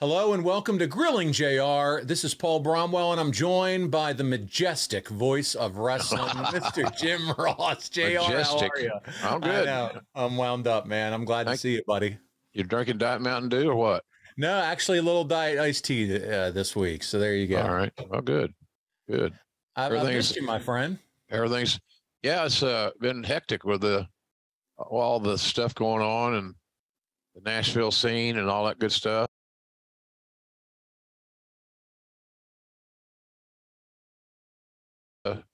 Hello and welcome to Grilling JR. This is Paul Bromwell, and I'm joined by the majestic voice of wrestling, Mr. Jim Ross. JR, Majestic. how are you? I'm good. I know. I'm wound up, man. I'm glad to see you, buddy. You're drinking Diet Mountain Dew or what? No, actually a little diet iced tea this week. So there you go. All right. Well, good. Good. I've missed you, my friend. Everything's, yeah, it's been hectic with all the stuff going on and the Nashville scene and all that good stuff.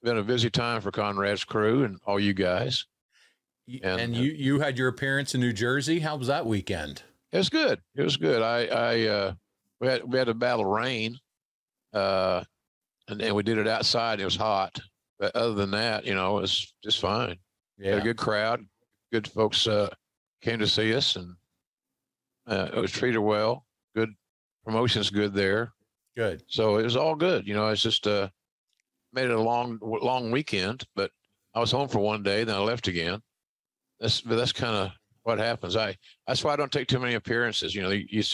Been a busy time for Conrad's crew and all you guys. And you had your appearance in New Jersey. How was that weekend? It was good. It was good. We had to battle rain, and we did it outside. It was hot, but other than that, it was just fine. Yeah, had a good crowd. Good folks came to see us, and it was treated well. Good promotion's good there. Good. So it was all good. It's just made it a long weekend, but I was home for one day, then I left again. That's kind of what happens. That's why I don't take too many appearances. It's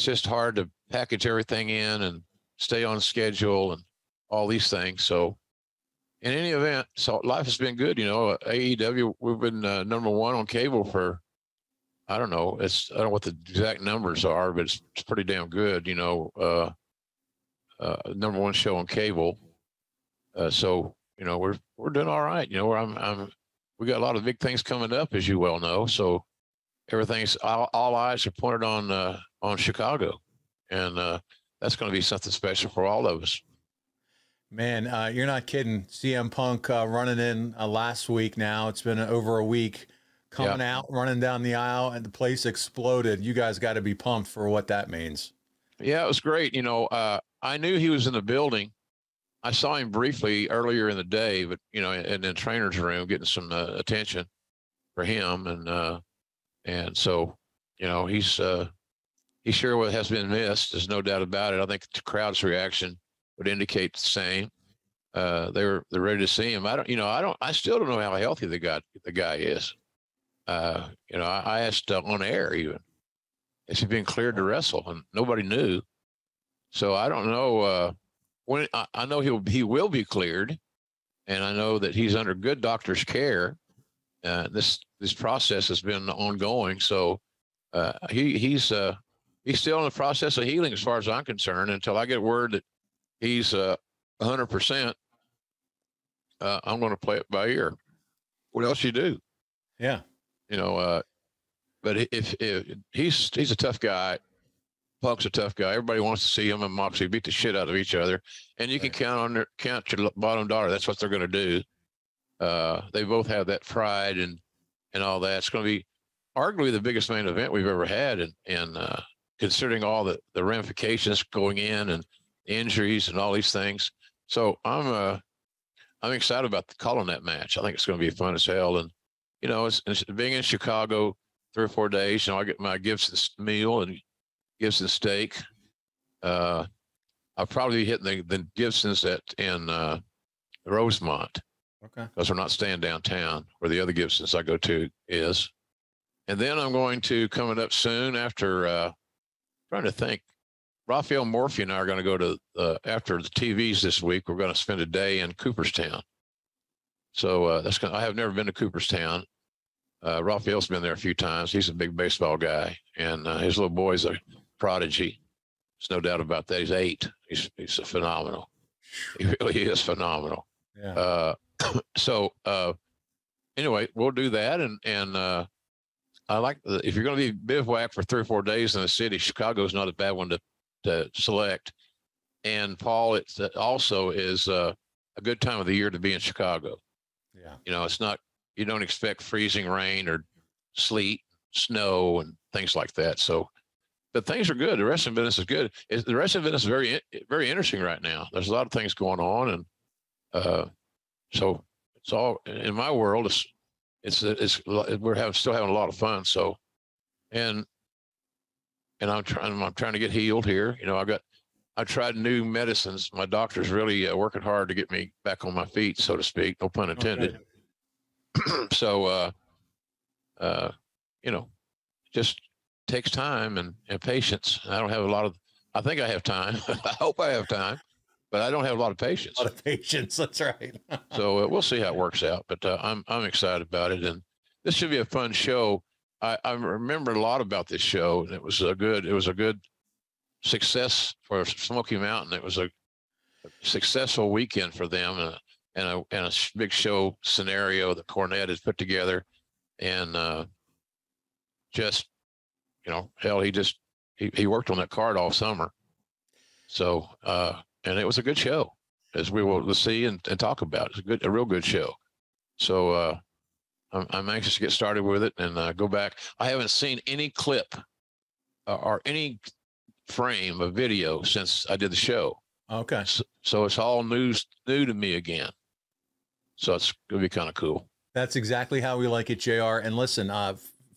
just hard to package everything in and stay on schedule and all these things. So in any event, so life has been good. AEW, we've been number one on cable for, I don't know what the exact numbers are, but it's pretty damn good. Number one show on cable. So we're doing all right. We got a lot of big things coming up, as you well know. So everything's all eyes are pointed on Chicago, and that's going to be something special for all of us. Man, you're not kidding. CM Punk running in last week. Now it's been over a week coming out, running down the aisle, and the place exploded. You guys got to be pumped for what that means. Yeah, it was great. I knew he was in the building. I saw him briefly earlier in the day, but in the trainer's room, getting some attention for him, and so he sure has been missed. There's no doubt about it. I think the crowd's reaction would indicate the same. They're ready to see him. I still don't know how healthy the guy is. I asked on air even, has he been cleared to wrestle, and nobody knew. So I don't know. When I know he will be cleared, and I know that he's under good doctor's care. This process has been ongoing, so he's still in the process of healing, as far as I'm concerned. Until I get word that he's 100%, I'm going to play it by ear. What else you do? Yeah, but if he's a tough guy. Punk's a tough guy. Everybody wants to see him and Moxley beat the shit out of each other, and you can count your bottom dollar. That's what they're going to do. They both have that pride and all that. It's going to be arguably the biggest main event we've ever had, and considering all the ramifications going in and injuries and all these things. So I'm excited about calling that match. I think it's going to be fun as hell, and it's being in Chicago 3 or 4 days. I get my Gibson meal and Gibson steak. I'll probably be hitting the Gibsons in Rosemont. Okay. Because we're not staying downtown where the other Gibsons I go to is. And then I'm going to, coming up soon after, trying to think, Raphael Morphy and I are going to go to, after the TVs this week, we're going to spend a day in Cooperstown. So I have never been to Cooperstown. Raphael's been there a few times. He's a big baseball guy, and his little boy's a prodigy. There's no doubt about that. He's 8. He's phenomenal. He really is phenomenal. Yeah. So anyway, we'll do that, and I like if you're going to be bivouac for 3 or 4 days in the city, Chicago's not a bad one to select. And Paul, it also is a good time of the year to be in Chicago. Yeah. It's not, you don't expect freezing rain or sleet, snow, and things like that. So, but things are good. The wrestling business is good. The wrestling business is very, very interesting right now. There's a lot of things going on, and so it's all in my world. We're still having a lot of fun. So, and I'm trying to get healed here. I tried new medicines. My doctor's really working hard to get me back on my feet, so to speak. No pun intended. Okay. So, just takes time and patience. I don't have a lot of, I think I have time. I hope I have time, but I don't have a lot of patience. A lot of patience. That's right. So we'll see how it works out, but I'm excited about it. And this should be a fun show. I remember a lot about this show, and it was a good success for Smoky Mountain. It was a successful weekend for them, and a big show scenario that Cornette has put together, and just, you know, hell, he worked on that card all summer. So and it was a good show, as we will see and talk about. It's a real good show. So I'm anxious to get started with it and go back. I haven't seen any clip or any frame of video since I did the show. Okay. So it's all new to me again. So it's going to be kind of cool. That's exactly how we like it, JR. And listen,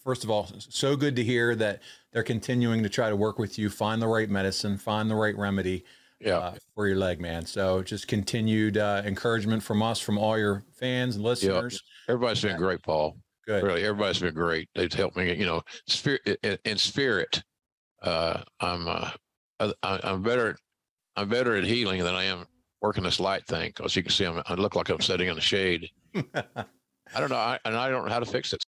first of all, so good to hear that they're continuing to try to work with you, find the right medicine, find the right remedy for your leg, man. So just continued encouragement from us, from all your fans and listeners. Yep. Everybody's been great, Paul. Good. Really, everybody's been great. They've helped me, you know, in spirit. I'm better at healing than I am working this light thing, because you can see I look like I'm sitting in the shade. I don't know. I don't know how to fix it.